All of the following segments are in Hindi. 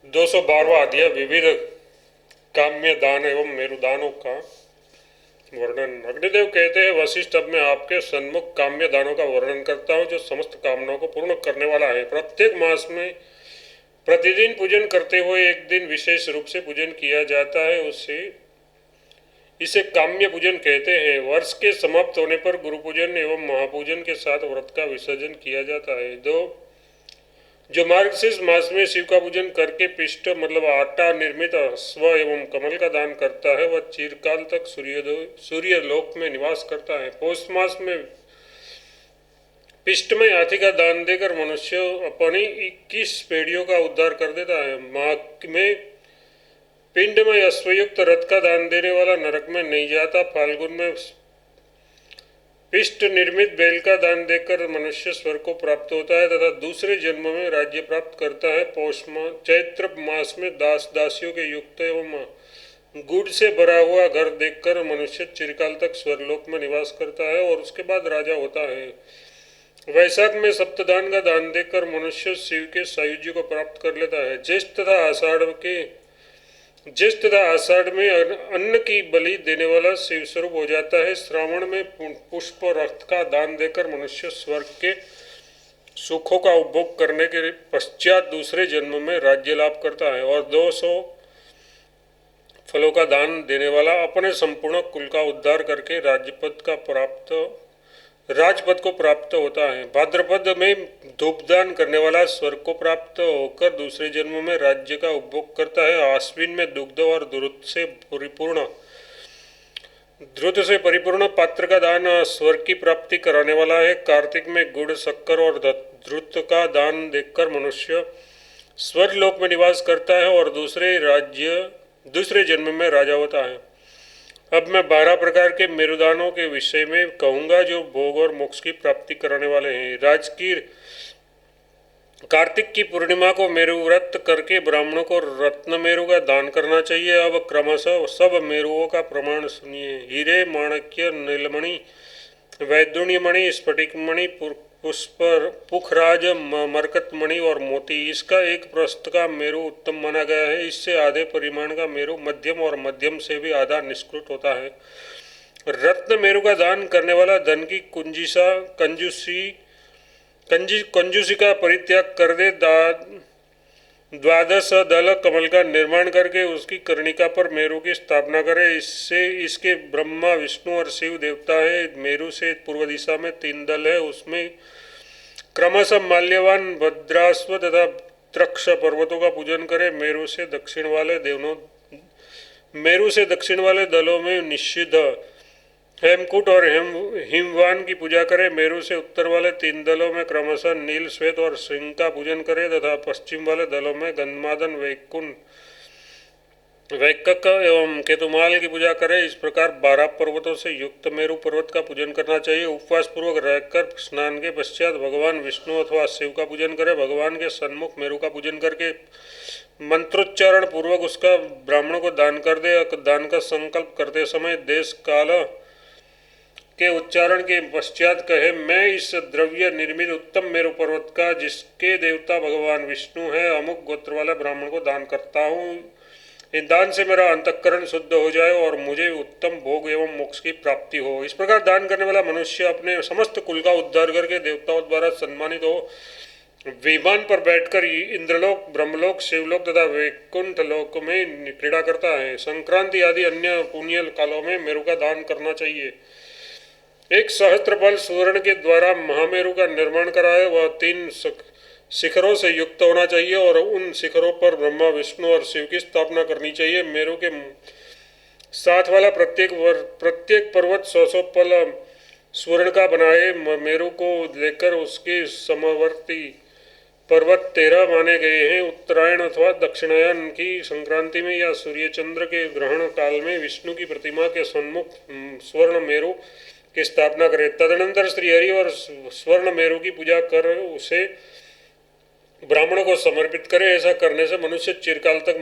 212वां अध्याय विविध काम्य दान एवं मेरुदानों का वर्णन। अग्निदेव कहते हैं, वशिष्ठ, अब मैं आपके सन्मुख काम्य दानों का वर्णन करता हूँ जो समस्त कामनाओं को पूर्ण करने वाला है। प्रत्येक मास में प्रतिदिन पूजन करते हुए एक दिन विशेष रूप से पूजन किया जाता है, उसे इसे काम्य पूजन कहते हैं। वर्ष के समाप्त होने पर गुरु पूजन एवं महापूजन के साथ व्रत का विसर्जन किया जाता है। जो मार्गशीर्ष मास में शिव का पूजन करके पिष्ट मतलब आटा निर्मित स्व एवं कमल का दान करता है, वह चिरकाल तक सूर्य लोक में निवास करता है। पौष मास में पिष्ट में हाथी का दान देकर मनुष्य अपनी 21 पीढ़ियों का उद्धार कर देता है। माघ में पिंड में अश्वयुक्त रथ का दान देने वाला नरक में नहीं जाता। फाल्गुन में पिष्ट निर्मित बैल का दान देकर मनुष्य स्वर्ग को प्राप्त होता है तथा दूसरे जन्म में राज्य प्राप्त करता है। चैत्र मास में दास दासियों के युक्त एवं गुड़ से भरा हुआ घर देखकर मनुष्य चिरकाल तक स्वर्गलोक में निवास करता है और उसके बाद राजा होता है। वैशाख में सप्तदान का दान देकर मनुष्य शिव के सायुज्य को प्राप्त कर लेता है। ज्येष्ठ तथा आषाढ़ में अन्न की बलि देने वाला शिव स्वरूप हो जाता है। श्रावण में पुष्प रक्त का दान देकर मनुष्य स्वर्ग के सुखों का उपभोग करने के पश्चात दूसरे जन्म में राज्य लाभ करता है। और 200 फलों का दान देने वाला अपने संपूर्ण कुल का उद्धार करके राजपद को प्राप्त होता है। भाद्रपद में धूपदान करने वाला स्वर्ग को प्राप्त होकर दूसरे जन्म में राज्य का उपभोग करता है। आश्विन में दुग्ध और द्रुत से परिपूर्ण पात्र का दान स्वर्ग की प्राप्ति कराने वाला है। कार्तिक में गुड़, शक्कर और द्रुत का दान देकर मनुष्य स्वर्ग लोक में निवास करता है और दूसरे जन्म में राजा होता है। अब मैं 12 प्रकार के मेरुदानों के विषय में कहूँगा जो भोग और मोक्ष की प्राप्ति कराने वाले हैं। कार्तिक की पूर्णिमा को मेरु व्रत करके ब्राह्मणों को रत्न मेरु का दान करना चाहिए। अब क्रमशः सब मेरुओं का प्रमाण सुनिए। हीरे, माणक्य, नीलमणि, वैदुण्यमणि, स्फटिकमणि, पुखराज, मरकतमणि और मोती, इसका एक प्रस्त का मेरु उत्तम माना गया है। इससे आधे परिमाण का मेरु मध्यम और मध्यम से भी आधा निष्कृत होता है। रत्न मेरु का दान करने वाला धन की कंजूसी का परित्याग कर दे। द्वादश दल कमल का निर्माण करके उसकी कर्णिका पर मेरु की स्थापना करे। इसके ब्रह्मा, विष्णु और शिव देवता है। मेरु से पूर्व दिशा में 3 दल है, उसमें क्रमशः माल्यवान, भद्राश्व तथा त्रक्ष पर्वतों का पूजन करे। मेरु से दक्षिण वाले दलों में निषिद्ध हेमकूट और हिमवान की पूजा करे। मेरु से उत्तर वाले 3 दलों में क्रमशः नील, श्वेत और सिंह का पूजन करे तथा पश्चिम वाले दलों में गंधमादन, वैकक एवं केतुमाल की पूजा करे। इस प्रकार 12 पर्वतों से युक्त मेरु पर्वत का पूजन करना चाहिए। उपवास पूर्वक रहकर स्नान के पश्चात भगवान विष्णु अथवा शिव का पूजन करे। भगवान के सन्मुख मेरु का पूजन करके मंत्रोच्चारण पूर्वक उसका ब्राह्मणों को दान कर दे। दान का संकल्प करते समय देश काल के उच्चारण के पश्चात कहे, मैं इस द्रव्य निर्मित उत्तम मेरु पर्वत का, जिसके देवता भगवान विष्णु है, अमुक गोत्र वाला ब्राह्मण को दान करता हूँ। इन दान से मेरा अंतःकरण शुद्ध हो जाए और मुझे उत्तम भोग एवं मोक्ष की प्राप्ति हो। इस प्रकार दान करने वाला मनुष्य अपने समस्त कुल का उद्धार करके देवताओं द्वारा सम्मानित हो विमान पर बैठकर इंद्रलोक, ब्रह्मलोक, शिवलोक तथा वैकुंठ लोक में क्रीड़ा करता है। संक्रांति आदि अन्य पुण्य कालों में मेरु का दान करना चाहिए। एक सहस्त्रपाल सुवर्ण के द्वारा महामेरु का निर्माण कराए। वह 3 शिखरों से युक्त होना चाहिए और उन शिखरों पर ब्रह्मा, विष्णु और शिव की स्थापना करनी चाहिए। मेरु के साथ वाला प्रत्येक पर्वत 100 पल स्वर्ण का बनाए। मेरु को लेकर उसके समवर्ती पर्वत 13 माने गए हैं। उत्तरायण अथवा दक्षिणायन की संक्रांति में या सूर्य चंद्र के ग्रहण काल में विष्णु की प्रतिमा के सन्मुख स्वर्ण मेरु की स्थापना करे। तदनंतर श्रीहरि और स्वर्ण मेरु की पूजा कर उसे ब्राह्मणों को समर्पित करे। ऐसा करने से मनुष्य चिरकाल तक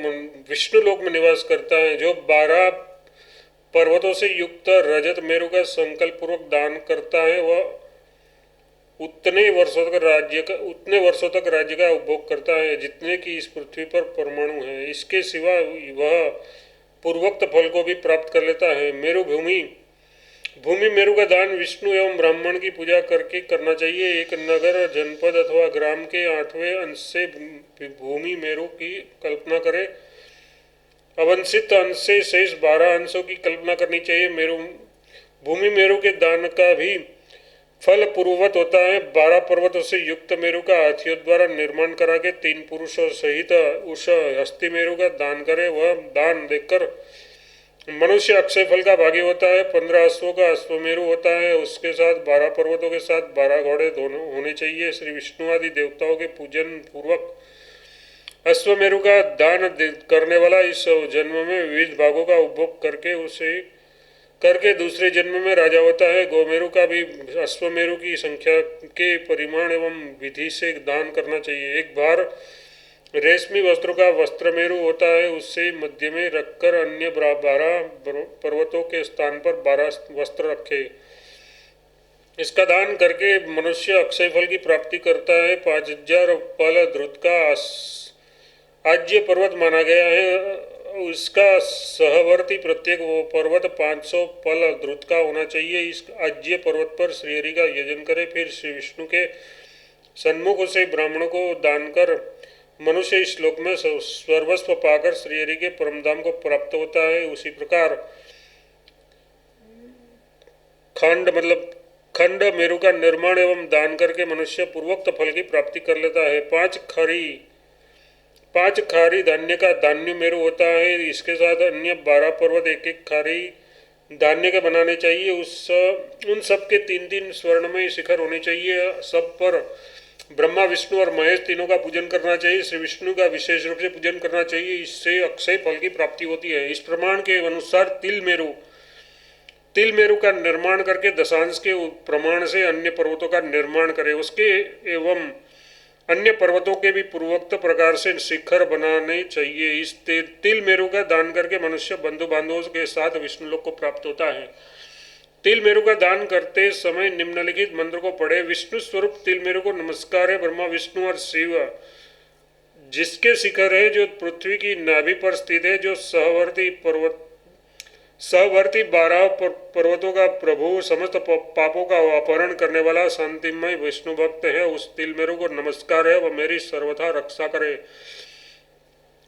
विष्णु लोक में निवास करता है। जो 12 पर्वतों से युक्त रजत मेरु का संकल्प पूर्वक दान करता है, वह उतने वर्षों तक राज्य का उपभोग करता है जितने की इस पृथ्वी पर परमाणु हैं। इसके सिवा वह पूर्वोक्त फल को भी प्राप्त कर लेता है। भूमि मेरु का दान विष्णु एवं ब्राह्मण की पूजा करके करना चाहिए। एक नगर, जनपद अथवा ग्राम के 8वें अंश से भूमि मेरु की कल्पना करें। अवंशित अंश से शेष 12 अंशों की कल्पना करनी चाहिए। भूमि मेरु के दान का भी फल पूर्ववत होता है। 12 पर्वतों से युक्त मेरु का हाथियों द्वारा निर्माण करा के 3 पुरुषों सहित उस हस्ती मेरु का दान करे। वह दान देखकर मनुष्य अक्षय फल का भागी होता है। 15 अश्वों का अश्वमेरु होता है। उसके साथ 12 पर्वतों के साथ 12 घोड़े दोनों होने चाहिए। श्री विष्णु आदि देवताओं के पूजन पूर्वक अश्वमेरु का दान करने वाला इस जन्म में विविध भागों का उपभोग करके दूसरे जन्म में राजा होता है। गोमेरु का भी अश्वमेरु की संख्या के परिमाण एवं विधि से दान करना चाहिए। एक बार रेशमी वस्त्रों का वस्त्रमेरु होता है। उससे मध्य में रखकर अन्य 12 पर्वतों के स्थान पर 12 वस्त्र रखे। इसका दान करके मनुष्य अक्षय फल की प्राप्ति करता है। 5000 पल ध्रुत का आज्य पर्वत माना गया है। इसका सहवर्ती प्रत्येक पर्वत 500 पल ध्रुत का होना चाहिए। इस आज्य पर्वत पर श्रीहरि का यजन करे। फिर श्री विष्णु के सन्मुख से ब्राह्मणों को दान कर मनुष्य इस श्लोक में सर्वस्व पाकर श्रीहरि के परमधाम को प्राप्त होता है। उसी प्रकार खंड मेरु का निर्माण एवं दान करके मनुष्य पूर्वोक्त फल की प्राप्ति कर लेता है। 5 खारी धान्य का धान्य मेरु होता है। इसके साथ अन्य 12 पर्वत एक खारी धान्य के बनाने चाहिए। उन सब के 3 स्वर्णमय शिखर होने चाहिए। सब पर ब्रह्मा, विष्णु और महेश तीनों का पूजन करना चाहिए। श्री विष्णु का विशेष रूप से पूजन करना चाहिए। इससे अक्षय फल की प्राप्ति होती है। इस प्रमाण के अनुसार तिल मेरु का निर्माण करके दशांश के प्रमाण से अन्य पर्वतों का निर्माण करे। उसके एवं अन्य पर्वतों के भी पूर्वोक्त प्रकार से शिखर बनाने चाहिए। इस तिल मेरु का दान करके मनुष्य बंधु बांधवों के साथ विष्णु लोक को प्राप्त होता है। तिल मेरु का दान करते समय निम्नलिखित मंत्र को पढ़े। विष्णु स्वरूप तिल मेरु को नमस्कार है। ब्रह्मा, विष्णु और शिव जिसके शिखर है, जो पृथ्वी की नाभि पर स्थित है, जो सहवर्ती 12 पर्वतों का प्रभु, समस्त पापों का अपहरण करने वाला शांतिमय विष्णु भक्त है, उस तिल मेरु को नमस्कार है। वह मेरी सर्वथा रक्षा करे।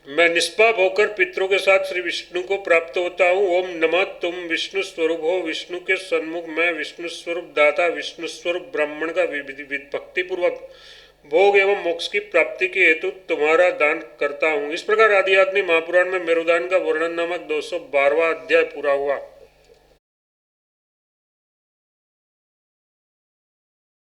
मैं निष्पाप होकर पितरों के साथ श्री विष्णु को प्राप्त होता हूँ। ओम नमः। तुम विष्णु स्वरूप हो। विष्णु के सन्मुख मैं विष्णु स्वरूप दाता, विष्णु स्वरूप ब्राह्मण का भक्ति पूर्वक भोग एवं मोक्ष की प्राप्ति के हेतु तुम्हारा दान करता हूँ। इस प्रकार आदि महापुराण में मेरुदान का वर्णन नामक 212वां अध्याय पूरा हुआ।